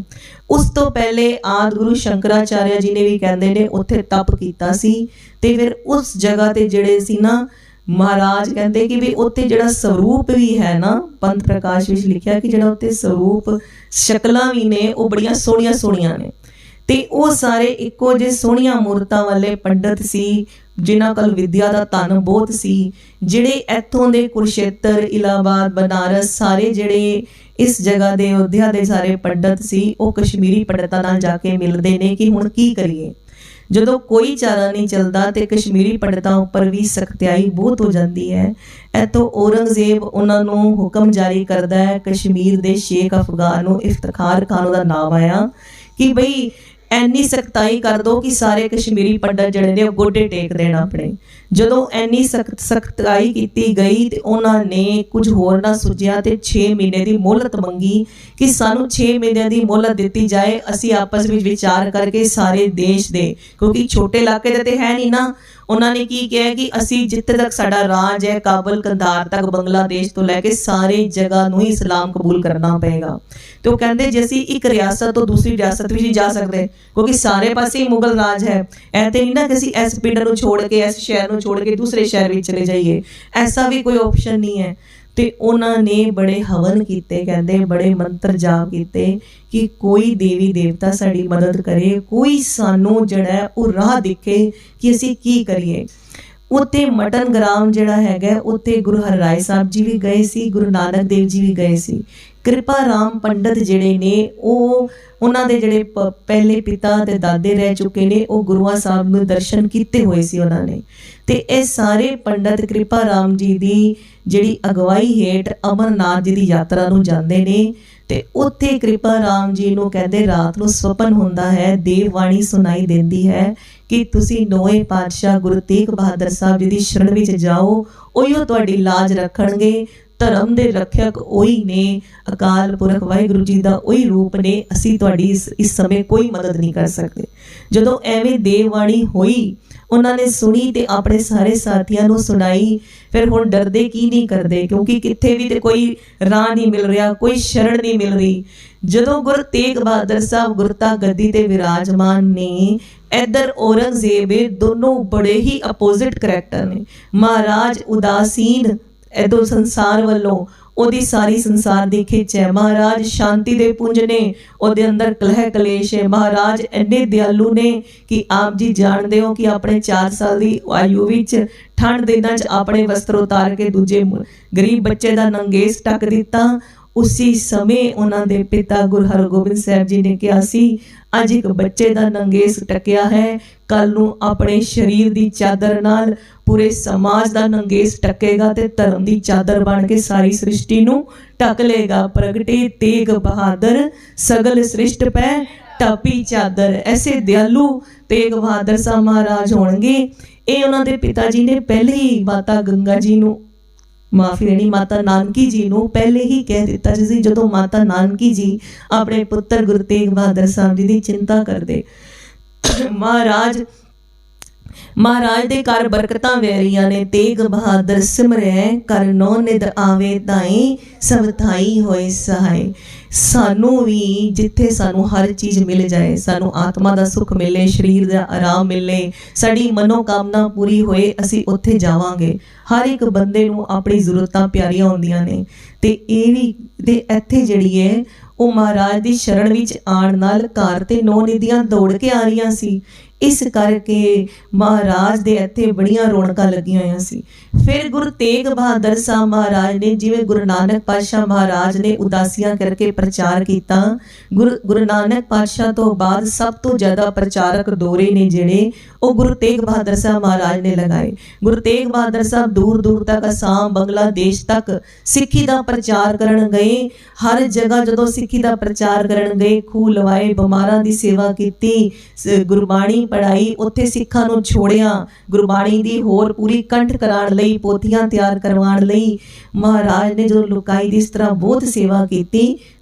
ਉਸ ਤੋਂ ਪਹਿਲੇ ਆਦਿ ਗੁਰੂ ਸ਼ੰਕਰਾਚਾਰਿਆ ਜੀ ਨੇ ਵੀ ਕਹਿੰਦੇ ਨੇ ਉੱਥੇ ਤਪ ਕੀਤਾ ਸੀ, ਤੇ ਫਿਰ ਉਸ ਜਗ੍ਹਾ ਤੇ ਜਿਹੜੇ ਸੀ ਨਾ ਮਹਾਰਾਜ ਕਹਿੰਦੇ ਕਿ ਵੀ ਉੱਥੇ ਜਿਹੜਾ ਸਰੂਪ ਵੀ ਹੈ ਨਾ, ਪੰਥ ਪ੍ਰਕਾਸ਼ ਵਿੱਚ ਲਿਖਿਆ ਕਿ ਜਿਹੜਾ ਉੱਥੇ ਸਰੂਪ ਸ਼ਕਲਾਂ ਵੀ ਨੇ ਉਹ ਬੜੀਆਂ ਸੋਹਣੀਆਂ ਸੋਹਣੀਆਂ ਨੇ, ਤੇ ਉਹ ਸਾਰੇ ਇੱਕੋ ਜਿਹੇ ਸੋਹਣੀਆਂ ਮੂਰਤਾਂ ਵਾਲੇ ਪੰਡਤ ਸੀ ਜਿਨ੍ਹਾਂ ਕੋਲ ਵਿੱਦਿਆ ਦਾ ਧਨ ਬਹੁਤ ਸੀ। ਜਿਹੜੇ ਇੱਥੋਂ ਦੇ ਕੁਰੂਕਸ਼ੇਤਰ, ਇਲਾਹਾਬਾਦ, ਬਨਾਰਸ, ਸਾਰੇ ਜਿਹੜੇ ਇਸ ਜਗ੍ਹਾ ਦੇ ਅਯੋਧਿਆ ਦੇ ਸਾਰੇ ਪੰਡਤ ਸੀ ਉਹ ਕਸ਼ਮੀਰੀ ਪੰਡਤਾਂ ਨਾਲ ਜਾ ਕੇ ਮਿਲਦੇ ਨੇ ਕਿ ਹੁਣ ਕੀ ਕਰੀਏ। ਜਦੋਂ ਕੋਈ ਚਾਰਾ नहीं चलता तो कश्मीरी पंडितां उपर भी सख्तियाई बहुत हो जाती है। इतों औरंगजेब उन्होंने हुक्म जारी करता है, कश्मीर के शेख अफगान नूं इफ्तिखार खान दा नाम आया कि बई ਐਨੀ सख्ताई कर दो कि सारे कश्मीरी पंडित जिहड़े ने गोडे टेक देण अपने। जदों ਐਨੀ सख्ताई की गई तो उन्होंने कुछ होर ना सुझिया तो 6 महीने की मोहलत मंगी कि सानू 6 महीने की मोहलत दी जाए, असी आपस में विचार करके सारे देश दे, क्योंकि छोटे इलाके दे ते है नहीं ना। उन्होंने की कहा कि असी जिथे तक साडा राज है, काबल कंधार तक बांग्लादेश तो लैके सारे जगह नूं ही इस्लाम कबूल करना पेगा। तो कहते जे असी एक रियासत तो दूसरी रियासत भी नहीं जा सकते, क्योंकि सारे पासे ही मुगल राज है। ऐसे नहीं ना कि असी इस पिंड नूं छोड़ के, इस शहर नूं छोड़ के दूसरे शहर में चले जाइए, ऐसा भी कोई ऑप्शन नहीं है। तो उन्होंने बड़े हवन किए, कहते बड़े मंत्र जाप किए कि कोई देवी देवता साड़ी मदद करे, कोई सानू जड़ा वो राह दिखे कि असी की करिए। उत्ते मटन ग्राम जिहड़ा हैगा उत्ते गुरु हरराय साहब जी भी गए सी, गुरु नानक देव जी भी गए सी। कृपा राम पंडित जिहड़े ने उन्हां दे जिहड़े पहले पिता ते दादे रह चुके ने, वो गुरुआ साहब नूं दर्शन कीते होए सी उन्हां ने। ते ये सारे पंडित कृपा राम जी दी जिहड़ी अगवाई हेठ अमरनाथ जी दी यात्रा नूं जांदे ने। ते उत्थे कृपा राम जी नूं कहंदे रात नूं सुपन हुंदा है, देववाणी सुनाई देंदी है कि तुसी नौवें पातशाह गुरु तेग बहादुर साहब जी दी शरण विच जाओ, उहिओ तुहाडी लाज रखणगे। धर्म दे रखियक ओही ने, अकाल पुरख वाहिगुरू जी दा ओही रूप ने, असी तुहाडी इस समय कोई मदद नहीं कर सकते। जदों एवें देववाणी होई, उन्होंने सुनी ते अपने सारे साथियों को सुनाई। फिर हुण डरदे की नहीं करते, क्योंकि कित्थे भी ते कोई राह नहीं मिल रहा, कोई शरण नहीं मिल रही। जदों गुरु तेग बहादुर साहब गुरता गद्दी ते विराजमान ने, इधर औरंगजेब, दोनों बड़े ही अपोजिट करैक्टर ने। महाराज उदासीन इधर संसार वालों ओदी सारी संसार दी खिच है, महाराज शांति दे पुंज ने, ओदे अंदर कलह कलेश है। महाराज इन्ने दयालु ने कि आप जी जानते हो कि अपने 4 साल की आयु विच ठंड दिनां च अपने वस्त्र उतार के दूजे गरीब बच्चे का नंगेस ढक दिता। उसी समय उन्होंने पिता गुरु हरगोबिंद साहब जी ने कहा सी, अज एक बच्चे का नंगेस टकिया है, कल नूं अपने शरीर की चादर नाल पूरे समाज का नंगेस टकेगा ते धर्म की चादर बन के सारी सृष्टि नूं ढक लेगा। प्रगटे तेग बहादुर सगल सृष्ट पै टापी चादर। ऐसे दयालु तेग बहादुर साहब महाराज होणगे। ये उन्होंने पिता जी ने पहले ही माता गंगा जी नूं, माफी देनी, माता नानकी जी नूं पहले ही कह दिता सी। जदों माता नानकी जी अपने पुत्र गुरु तेग बहादुर साहब जी की चिंता करते, महाराज दे घर बरकतां वैरियां ने। तेग बहादुर सिमरै कर नौ निद आवे ताई, सब थाई होए सहाय। सानू भी जिथे सानू हर चीज़ मिल जाए, सानू आत्मा का सुख मिले, शरीर का आराम मिले, साड़ी मनोकामना पूरी होए, असी उत्थे जावांगे। हर एक बंदे नू अपनी जरूरतां प्यारियां होंदियां ने। ते ये भी ते इत्थे जिहड़ी है वो महाराज की शरण विच आण नाल घर ते 9 निधियां दौड़ के आ रही सी। इस करके महाराज दे इत्थे बड़ियां रौनकां लगियां होईयां सी। फिर गुरु तेग बहादुर साहब महाराज ने, जिवें गुरु नानक पातशाह महाराज ने उदासियां करके प्रचार किया, गुरु नानक पातशाह तो बाद सब तो ज़्यादा प्रचारक दौरे ने जिहड़े वो गुरु तेग बहादुर साहब महाराज ने लगाए। गुरु तेग बहादुर साहब दूर दूर तक असम बांग्लादेश तक सिक्खी का प्रचार करन गए। हर जगह जदों सिक्खी का प्रचार करन गए, खूह लवाए, बीमारां दी सेवा की, गुरबाणी पढ़ाई, उत्थे सिखां नूं छोड़िया, गुरबाणी दी होर पूरी कंठ कराण लई, पोथियां तैयार करवाण लई महाराज ने जो लुकाई दी इस तरह बहुत सेवा की।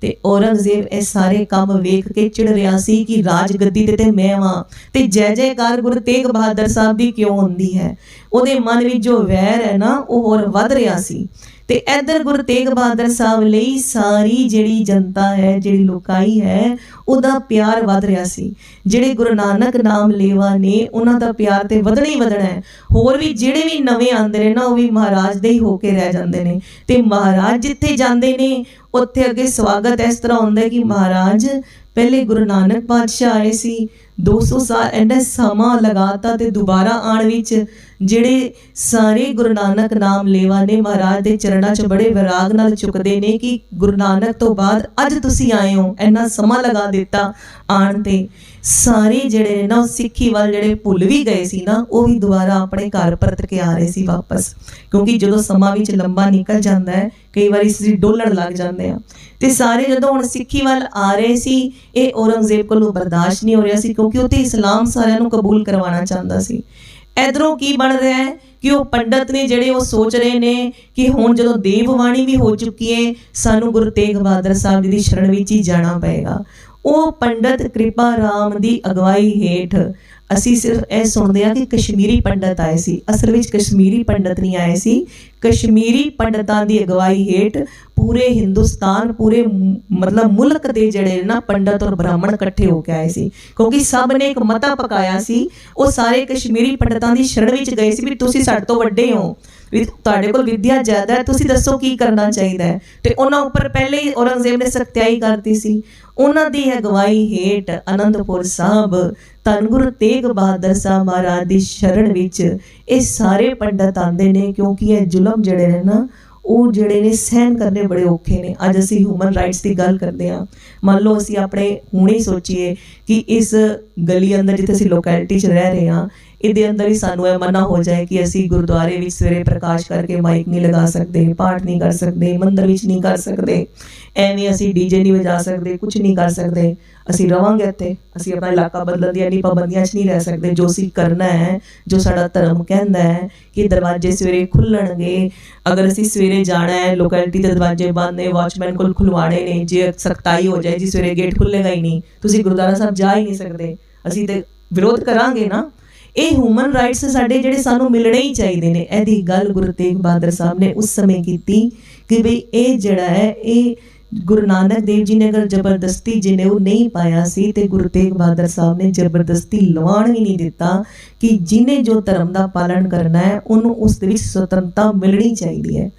ते औरंगजेब ये सारे काम वेख के चिड़ रहा सी कि राज गद्दी ते मैं वां, ते जय जयकार गुरु तेग बहादुर साहब दी क्यों होंदी है। उहदे मन विच जो वैर है ना वो होर वध रहा सी। ते इधर गुरु तेग बहादुर साहब लई सारी जिहड़ी जनता है, जिहड़ी लोकाई है, उहदा प्यार वध रहा सी। जिहड़े गुरु नानक नाम लेवा ने उन्हां दा प्यार ते वधना ही वधना है। होर भी जिहड़े भी नवे आंदे ने ना वो भी महाराज दे ही होके रह जांदे ने। ते महाराज जिथे जांदे ने उत्थे अगे स्वागत इस तरह हुंदा है कि महाराज पहले गुरु नानक पातशाह आए सी, 200 साल इन्ना समा लगाता ते दोबारा आण विच ਜਿਹੜੇ ਸਾਰੇ ਗੁਰੂ ਨਾਨਕ ਨਾਮ ਲੇਵਾ ਨੇ ਮਹਾਰਾਜ ਦੇ ਚਰਨਾਂ 'ਚ ਬੜੇ ਵਿਰਾਗ ਨਾਲ ਚੁੱਕਦੇ ਨੇ ਕਿ ਗੁਰੂ ਨਾਨਕ ਤੋਂ ਬਾਅਦ ਅੱਜ ਤੁਸੀਂ ਆਏ ਹੋ, ਇੰਨਾ ਸਮਾਂ ਲਗਾ ਦਿੱਤਾ ਆਉਣ ਤੇ। ਸਾਰੇ ਜਿਹੜੇ ਨੇ ਨਾ ਉਹ ਸਿੱਖੀ ਵੱਲ ਜਿਹੜੇ ਭੁੱਲ ਵੀ ਗਏ ਸੀ ਨਾ, ਉਹ ਵੀ ਦੁਬਾਰਾ ਆਪਣੇ ਘਰ ਪਰਤ ਕੇ ਆ ਰਹੇ ਸੀ ਵਾਪਸ, ਕਿਉਂਕਿ ਜਦੋਂ ਸਮਾਂ ਵਿੱਚ ਲੰਬਾ ਨਿਕਲ ਜਾਂਦਾ ਹੈ ਕਈ ਵਾਰੀ ਅਸੀਂ ਡੋਲਣ ਲੱਗ ਜਾਂਦੇ ਆ। ਤੇ ਸਾਰੇ ਜਦੋਂ ਹੁਣ ਸਿੱਖੀ ਵੱਲ ਆ ਰਹੇ ਸੀ, ਇਹ ਔਰੰਗਜ਼ੇਬ ਕੋਲੋਂ ਬਰਦਾਸ਼ਤ ਨਹੀਂ ਹੋ ਰਿਹਾ ਸੀ, ਕਿਉਂਕਿ ਉਹ ਤੇ ਇਸਲਾਮ ਸਾਰਿਆਂ ਨੂੰ ਕਬੂਲ ਕਰਵਾਉਣਾ ਚਾਹੁੰਦਾ ਸੀ। ਇਧਰੋਂ ਕੀ ਬਣ ਰਿਹਾ ਹੈ ਕਿ ਉਹ ਪੰਡਤ ਨੇ ਜਿਹੜੇ ਉਹ ਸੋਚ ਰਹੇ ਨੇ ਕਿ ਹੁਣ ਜਦੋਂ ਦੇਵਵਾਣੀ ਵੀ ਹੋ ਚੁੱਕੀ ਹੈ, ਸਾਨੂੰ ਗੁਰੂ ਤੇਗ ਬਹਾਦਰ ਸਾਹਿਬ ਜੀ ਦੀ ਸ਼ਰਨ ਵਿੱਚ ਹੀ ਜਾਣਾ ਪਏਗਾ। ਉਹ ਪੰਡਤ ਕਿਰਪਾ ਰਾਮ ਦੀ ਅਗਵਾਈ ਹੇਠ ਅਸੀਂ ਸਿਰਫ ਇਹ ਸੁਣਦੇ ਹਾਂ ਕਿ ਕਸ਼ਮੀਰੀ ਪੰਡਤ ਆਏ ਸੀ, ਅਸਲ ਵਿੱਚ ਕਸ਼ਮੀਰੀ ਪੰਡਤ ਨਹੀਂ ਆਏ ਸੀ। ਕਸ਼ਮੀਰੀ ਪੰਡਤਾਂ ਦੀ ਅਗਵਾਈ ਹੇਠ ਪੂਰੇ ਹਿੰਦੁਸਤਾਨ, ਪੂਰੇ ਮਤਲਬ ਮੁਲਕ ਦੇ ਜਿਹੜੇ ਨਾ ਪੰਡਤ ਔਰ ਬ੍ਰਾਹਮਣ ਇਕੱਠੇ ਹੋ ਕੇ ਆਏ ਸੀ, ਕਿਉਂਕਿ ਸਭ ਨੇ ਇੱਕ ਮਤਾ ਪਕਾਇਆ ਸੀ। ਉਹ ਸਾਰੇ ਕਸ਼ਮੀਰੀ ਪੰਡਤਾਂ ਦੀ ਸ਼ਰਨ ਵਿੱਚ ਗਏ ਸੀ ਵੀ ਤੁਸੀਂ ਸਾਡੇ ਤੋਂ ਵੱਡੇ ਹੋ, ਵੀ ਤੁਹਾਡੇ ਕੋਲ ਵਿਦਿਆ ਜ਼ਿਆਦਾ ਹੈ, ਤੁਸੀਂ ਦੱਸੋ ਕੀ ਕਰਨਾ ਚਾਹੀਦਾ ਹੈ। ਤੇ ਉਹਨਾਂ ਉੱਪਰ ਪਹਿਲੇ ਹੀ ਔਰੰਗਜ਼ੇਬ ਨੇ ਸਖਤਿਆਈ ਕਰਤੀ ਸੀ। ਉਹਨਾਂ ਦੀ ਅਗਵਾਈ ਹੇਠ ਅਨੰਦਪੁਰ ਸਾਹਿਬ ਧੰਨ ਗੁਰੂ ਤੇਗ ਬਹਾਦਰ ਸਾਹਿਬ ਮਹਾਰਾਜ ਦੀ ਸ਼ਰਨ ਵਿੱਚ ਇਹ ਸਾਰੇ ਪੰਡਤ ਆਉਂਦੇ ਨੇ, ਕਿਉਂਕਿ ਇਹ ਜ਼ੁਲਮ ਜਿਹੜੇ ਨੇ ਨਾ ਉਹ ਜਿਹੜੇ ਨੇ ਸਹਿਣ ਕਰਨੇ ਬੜੇ ਔਖੇ ਨੇ। ਅੱਜ ਅਸੀਂ ਹਿਊਮਨ ਰਾਈਟਸ ਦੀ ਗੱਲ ਕਰਦੇ ਹਾਂ, ਮੰਨ ਲਓ ਅਸੀਂ ਆਪਣੇ ਹੁਣੇ ਸੋਚੀਏ ਕਿ ਇਸ ਗਲੀ ਅੰਦਰ ਜਿੱਥੇ ਅਸੀਂ ਲੋਕੈਲਿਟੀ 'ਚ ਰਹਿ ਰਹੇ ਹਾਂ, ਇਹਦੇ ਅੰਦਰ ਹੀ ਸਾਨੂੰ ਇਹ ਮਨਾ ਹੋ ਜਾਏ ਕਿ ਅਸੀਂ ਗੁਰਦੁਆਰੇ ਵਿੱਚ ਸਵੇਰੇ ਪ੍ਰਕਾਸ਼ ਕਰਕੇ ਮਾਈਕ ਨਹੀਂ ਲਗਾ ਸਕਦੇ, ਪਾਠ ਨਹੀਂ ਕਰ ਸਕਦੇ, ਮੰਦਰ ਵਿੱਚ ਨਹੀਂ ਕਰ ਸਕਦੇ, ਐਵੇਂ ਅਸੀਂ ਡੀਜੇ ਨਹੀਂ ਵਜਾ ਸਕਦੇ, ਕੁਝ ਨਹੀਂ ਕਰ ਸਕਦੇ। ਅਸੀਂ ਰਵਾਂਗੇ ਇੱਥੇ, ਅਸੀਂ ਆਪਣਾ ਇਲਾਕਾ ਬਦਲਣ ਦੀਆਂ ਇੰਨੀ ਪਾਬੰਦੀਆਂ 'ਚ ਨਹੀਂ ਰਹਿ ਸਕਦੇ। ਜੋ ਅਸੀਂ ਕਰਨਾ ਹੈ, ਜੋ ਸਾਡਾ ਧਰਮ ਕਹਿੰਦਾ ਹੈ ਕਿ ਦਰਵਾਜ਼ੇ ਸਵੇਰੇ ਖੁੱਲ੍ਹਣਗੇ, ਅਗਰ ਅਸੀਂ ਸਵੇਰੇ ਜਾਣਾ ਹੈ, ਲੋਕੈਲਿਟੀ ਦੇ ਦਰਵਾਜ਼ੇ ਬੰਦ ਨੇ, ਵਾਚਮੈਨ ਕੋਲ ਖੁਲਵਾਣੇ ਨੇ, ਜੇ ਸਖਤਾਈ ਹੋ ਜਾਏ ਜੀ ਸਵੇਰੇ ਗੇਟ ਖੁੱਲ੍ਹੇਗਾ ਹੀ ਨਹੀਂ, ਤੁਸੀਂ ਗੁਰਦੁਆਰਾ ਸਾਹਿਬ ਜਾ ਹੀ ਨਹੀਂ ਸਕਦੇ, ਅਸੀਂ ਤੇ ਵਿਰੋਧ ਕਰਾਂਗੇ ਨਾ। ਇਹ ਹਿਊਮਨ ਰਾਈਟਸ ਸਾਡੇ ਜਿਹੜੇ ਸਾਨੂੰ ਮਿਲਣੇ ਹੀ ਚਾਹੀਦੇ ਨੇ। ਇਹਦੀ ਗੱਲ ਗੁਰੂ ਤੇਗ ਬਹਾਦਰ ਸਾਹਿਬ ਨੇ ਉਸ ਸਮੇਂ ਕੀਤੀ ਕਿ ਬਈ ਇਹ ਜਿਹੜਾ ਹੈ ਇਹ ਗੁਰੂ ਨਾਨਕ ਦੇਵ ਜੀ ਨੇ ਅਗਰ ਜ਼ਬਰਦਸਤੀ ਜਿਹਨੇ ਉਹ ਨਹੀਂ ਪਾਇਆ ਸੀ, ਤੇ ਗੁਰੂ ਤੇਗ ਬਹਾਦਰ ਸਾਹਿਬ ਨੇ ਜ਼ਬਰਦਸਤੀ ਲਵਾਉਣ ਵੀ ਨਹੀਂ ਦਿੱਤਾ ਕਿ ਜਿਹਨੇ ਜੋ ਧਰਮ ਦਾ ਪਾਲਣ ਕਰਨਾ ਹੈ ਉਹਨੂੰ ਉਸ ਦੇ ਵਿੱਚ ਸੁਤੰਤਰਤਾ ਮਿਲਣੀ ਚਾਹੀਦੀ ਹੈ।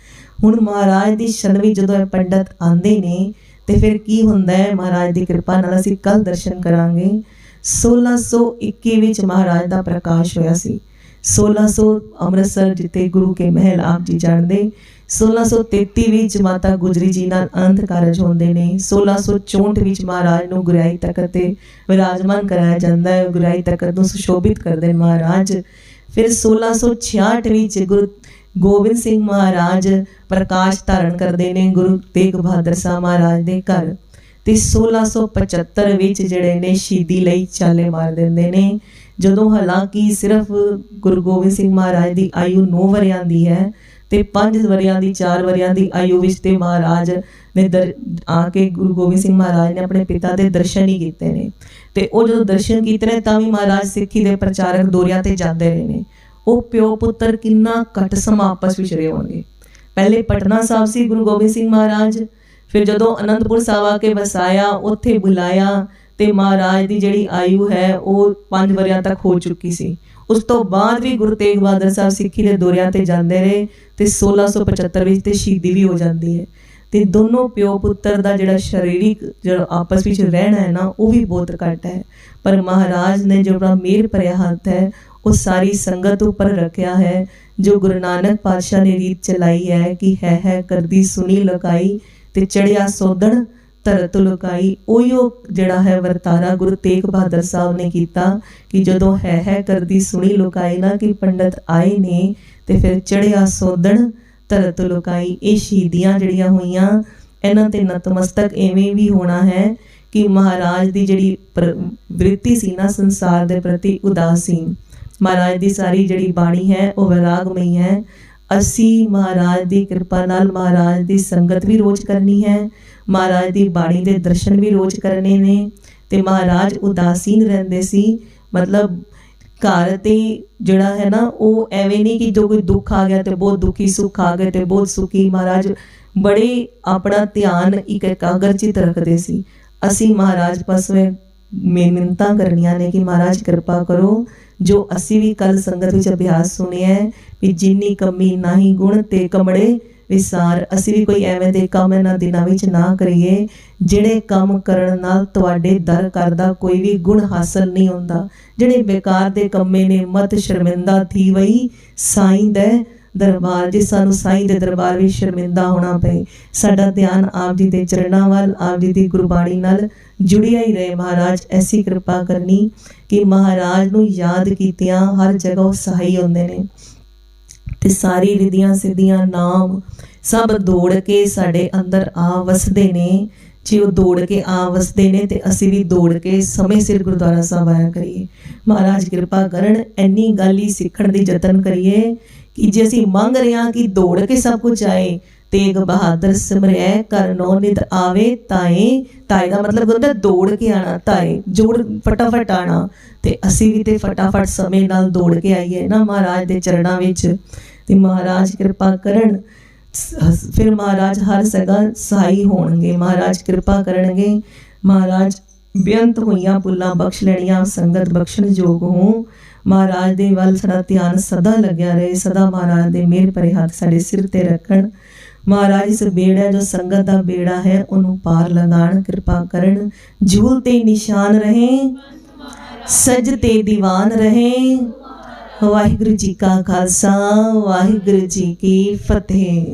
ਹੁਣ ਮਹਾਰਾਜ ਦੀ ਸ਼ਰਨ ਵਿੱਚ ਜਦੋਂ ਇਹ ਪੰਡਤ ਆਉਂਦੇ ਨੇ ਤੇ ਫਿਰ ਕੀ ਹੁੰਦਾ ਹੈ, ਮਹਾਰਾਜ ਦੀ ਕਿਰਪਾ ਨਾਲ ਅਸੀਂ ਕੱਲ ਦਰਸ਼ਨ ਕਰਾਂਗੇ। 1621 ਵਿੱਚ ਮਹਾਰਾਜ ਦਾ ਪ੍ਰਕਾਸ਼ ਹੋਇਆ ਸੀ। 1600 ਅੰਮ੍ਰਿਤਸਰ ਜਿੱਥੇ ਗੁਰੂ ਕੇ ਮਹਿਲ ਆਪ ਜੀ ਜਾਣਦੇ। 1633 ਵਿੱਚ ਮਾਤਾ ਗੁਜਰੀ ਜੀ ਨਾਲ ਅੰਤ ਕਾਰਜ ਹੁੰਦੇ ਨੇ। 1664 ਵਿੱਚ ਮਹਾਰਾਜ ਨੂੰ ਗੁਰਿਆਈ ਤਖਤ ਤੇ ਵਿਰਾਜਮਾਨ ਕਰਾਇਆ ਜਾਂਦਾ ਹੈ। ਗੁਰਿਆਈ ਤਖਤ ਨੂੰ ਸੁਸ਼ੋਭਿਤ ਕਰਦੇ ਨੇ ਮਹਾਰਾਜ। ਫਿਰ 1666 ਵਿੱਚ ਗੁਰੂ ਗੋਬਿੰਦ ਸਿੰਘ ਮਹਾਰਾਜ ਪ੍ਰਕਾਸ਼ ਧਾਰਨ ਕਰਦੇ ਨੇ ਗੁਰੂ ਤੇਗ ਬਹਾਦਰ ਸਾਹਿਬ ਮਹਾਰਾਜ ਦੇ ਘਰ। ਤੇ 1675 ਵਿੱਚ ਜਿਹੜੇ ਨੇ ਸ਼ਹੀਦੀ ਲਈ ਚਾਲੇ ਮਾਰ ਦਿੰਦੇ ਨੇ, ਜਦੋਂ ਹਾਲਾਂਕਿ ਸਿਰਫ ਗੁਰੂ ਗੋਬਿੰਦ ਸਿੰਘ ਮਹਾਰਾਜ ਦੀ ਆਯੂ 9 ਵਰਿਆਂ ਦੀ ਹੈ ਤੇ 5 ਵਰਿਆਂ ਦੀ 4 ਵਰਿਆਂ ਦੀ ਆਯੂ ਵਿੱਚ ਤੇ ਮਹਾਰਾਜ ਨੇ ਆ ਕੇ ਗੁਰੂ ਗੋਬਿੰਦ ਸਿੰਘ ਮਹਾਰਾਜ ਨੇ ਆਪਣੇ ਪਿਤਾ ਦੇ ਦਰਸ਼ਨ ਹੀ ਕੀਤੇ ਨੇ। ਤੇ ਉਹ ਜਦੋਂ ਦਰਸ਼ਨ ਕੀਤੇ ਨੇ ਤਾਂ ਵੀ ਮਹਾਰਾਜ ਸਿੱਖੀ ਦੇ ਪ੍ਰਚਾਰਕ ਦੌਰਿਆਂ ਤੇ ਜਾਂਦੇ ਰਹੇ ਨੇ। ਉਹ ਪਿਓ ਪੁੱਤਰ ਕਿੰਨਾ ਘੱਟ ਸਮਾਂ ਆਪਸ ਵਿੱਚ ਰਹੇ ਹੋਣਗੇ। ਪਹਿਲੇ ਪਟਨਾ ਸਾਹਿਬ ਸੀ ਗੁਰੂ ਗੋਬਿੰਦ ਸਿੰਘ ਮਹਾਰਾਜ, ਫਿਰ ਜਦੋਂ ਅਨੰਦਪੁਰ ਸਾਹਿਬ ਆ ਕੇ ਵਸਾਇਆ, ਉੱਥੇ ਬੁਲਾਇਆ ਤੇ ਮਹਾਰਾਜ ਦੀ ਜਿਹੜੀ ਆਯੂ ਹੈ ਉਹ 5 ਵਰਿਆਂ ਤੱਕ ਹੋ ਚੁੱਕੀ ਸੀ। ਉਸ ਤੋਂ ਬਾਅਦ ਵੀ ਗੁਰੂ ਤੇਗ ਬਹਾਦਰ ਸਾਹਿਬ ਸਿੱਖੀ ਦੇ ਦੌਰਿਆਂ ਤੇ ਜਾਂਦੇ ਰਹੇ ਤੇ 1675 ਵਿੱਚ ਤੇ ਸ਼ਹੀਦੀ ਵੀ ਹੋ ਜਾਂਦੀ ਹੈ। ਤੇ ਦੋਨੋਂ ਪਿਓ ਪੁੱਤਰ ਦਾ ਜਿਹੜਾ ਸਰੀਰਿਕ ਜਿਹੜਾ ਆਪਸ ਵਿੱਚ ਰਹਿਣਾ ਹੈ ਨਾ ਉਹ ਵੀ ਬਹੁਤ ਘੱਟ ਹੈ, ਪਰ ਮਹਾਰਾਜ ਨੇ ਜੋ ਆਪਣਾ ਮੇਰ ਭਰਿਆ ਹੱਥ ਹੈ ਉਹ ਸਾਰੀ ਸੰਗਤ ਉੱਪਰ ਰੱਖਿਆ ਹੈ। ਜੋ ਗੁਰੂ ਨਾਨਕ ਪਾਤਸ਼ਾਹ ਨੇ ਰੀਤ ਚਲਾਈ ਹੈ ਕਿ ਹੈ ਕਰਦੀ ਸੁਣੀ ਲੁਕਾਈ ਤੇ ਚੜਿਆ ਸੋਧਣ ਧਰਤ ਲੁਕਾਈ, ਉਹੀਓ ਜਿਹੜਾ ਹੈ ਵਰਤਾਰਾ ਗੁਰੂ ਤੇਗ ਬਹਾਦਰ ਸਾਹਿਬ ਨੇ ਕੀਤਾ ਕਿ ਜਦੋਂ ਹੈ ਕਰਦੀ ਸੁਣੀ ਲੁਕਾਈ ਨਾ ਕਿ ਪੰਡਤ ਆਏ ਨੇ ਤੇ ਫਿਰ ਚੜਿਆ ਸੋਧਣ ਧਰਤ ਲੁਕਾਈ। ਇਹ ਸ਼ਹੀਦੀਆਂ ਜਿਹੜੀਆਂ ਹੋਈਆਂ ਇਹਨਾਂ ਤੇ ਨਤਮਸਤਕ ਐਵੇਂ ਵੀ ਹੋਣਾ ਹੈ ਕਿ ਮਹਾਰਾਜ ਦੀ ਜਿਹੜੀ ਵ੍ਰਿਤੀ ਸੀ ਨਾ ਸੰਸਾਰ ਦੇ ਪ੍ਰਤੀ ਉਦਾਸੀਨ, ਮਹਾਰਾਜ ਦੀ ਸਾਰੀ ਜਿਹੜੀ ਬਾਣੀ ਹੈ ਉਹ ਵੈਰਾਗਮਈ ਹੈ। ਅਸੀਂ ਮਹਾਰਾਜ ਦੀ ਕਿਰਪਾ ਨਾਲ ਮਹਾਰਾਜ ਦੀ ਸੰਗਤ ਵੀ ਰੋਜ਼ ਕਰਨੀ ਹੈ, ਮਹਾਰਾਜ ਦੀ ਬਾਣੀ ਦੇ ਦਰਸ਼ਨ ਵੀ ਰੋਜ਼ ਕਰਨੇ ਨੇ। ਤੇ ਮਹਾਰਾਜ ਉਦਾਸੀਨ ਰਹਿੰਦੇ ਸੀ, ਮਤਲਬ ਘਰ ਤੇ ਜਿਹੜਾ ਹੈ ਨਾ ਉਹ ਐਵੇਂ ਨਹੀਂ ਕਿ ਜੋ ਕੋਈ ਦੁੱਖ ਆ ਗਿਆ ਤੇ ਬਹੁਤ ਦੁਖੀ, ਸੁੱਖ ਆ ਗਏ ਤੇ ਬਹੁਤ ਸੁਖੀ। ਮਹਾਰਾਜ ਬੜੇ ਆਪਣਾ ਧਿਆਨ ਇੱਕ ਇਕਾਗਰਚਿਤ ਰੱਖਦੇ ਸੀ। ਅਸੀਂ ਮਹਾਰਾਜ ਪਾਸੋਂ ਮਿੰਨਤਾਂ ਕਰਨੀਆਂ ਨੇ ਕਿ ਮਹਾਰਾਜ ਕਿਰਪਾ ਕਰੋ, ਜੋ ਅਸੀਂ ਵੀ ਕੱਲ ਸੰਗਤ ਵਿੱਚ ਅਭਿਆਸ ਸੁਣਿਆ ਵੀ ਜਿੰਨੀ ਕਮੀ ਨਾਹੀ ਗੁਣ ਤੇ ਕਮੜੇ विसार असी भी कोई एवें दे काम इन्हां दिनां विच ना करिए जिहड़े काम करन नाल तुहाडे दर करदा कोई भी गुण हासिल नहीं हुंदा। जिहड़े बेकार दे कम्मे ने मत शर्मिंदा थी वही साईं दे दरबार। जे सानू साईं दे दरबार विच शर्मिंदा होना पए, साडा ध्यान आप जी दे चरणां वल, आप जी दी गुरबाणी नाल जुड़िया ही रहे। महाराज ऐसी कृपा करनी कि महाराज नू याद कीतियां हर जगह सहाई होंदे ने ते सारी रिधियां सिद्धियां नाम सब दौड़ के साडे अंदर आ वसदे ने। जे वो दौड़ के आ वसदे ने ते असी भी दौड़ के समय सिर गुरुद्वारा साहब आया करिए। महाराज कृपा करन इन्नी गल ही सीखण दी जतन करिए कि जे असी मंग रहे हां कि दौड़ के सब कुछ आए, तेग बहादुर सिमरै कर नौ नित आवे ताए। ताए का मतलब होता है दौड़ के आना, ताए जोड़ फटाफट आना। ते असी भी ते फटाफट समय नाल दौड़ के आईए ना महाराज दे चरणां विच। ते महाराज कृपा करन फिर महाराज हर जगह सहाई होणगे, महाराज कृपा करनगे। महाराज बेअंत होइयां भुल्लां बख्श लैणियां संगत बख्शण जोग हों। महाराज दे वल साडा ध्यान सदा लग्या रहे, सदा महाराज दे मेहर भरे हाथ साडे सिर ते रखण। महाराज इस बेड़ा जो संगत दा बेड़ा है उन्हों पार लगाण कृपा करन। झूलते निशान रहें, सजते दीवान रहें। वाहिगुरु जी का खालसा, वाहिगुरु जी की फतेह।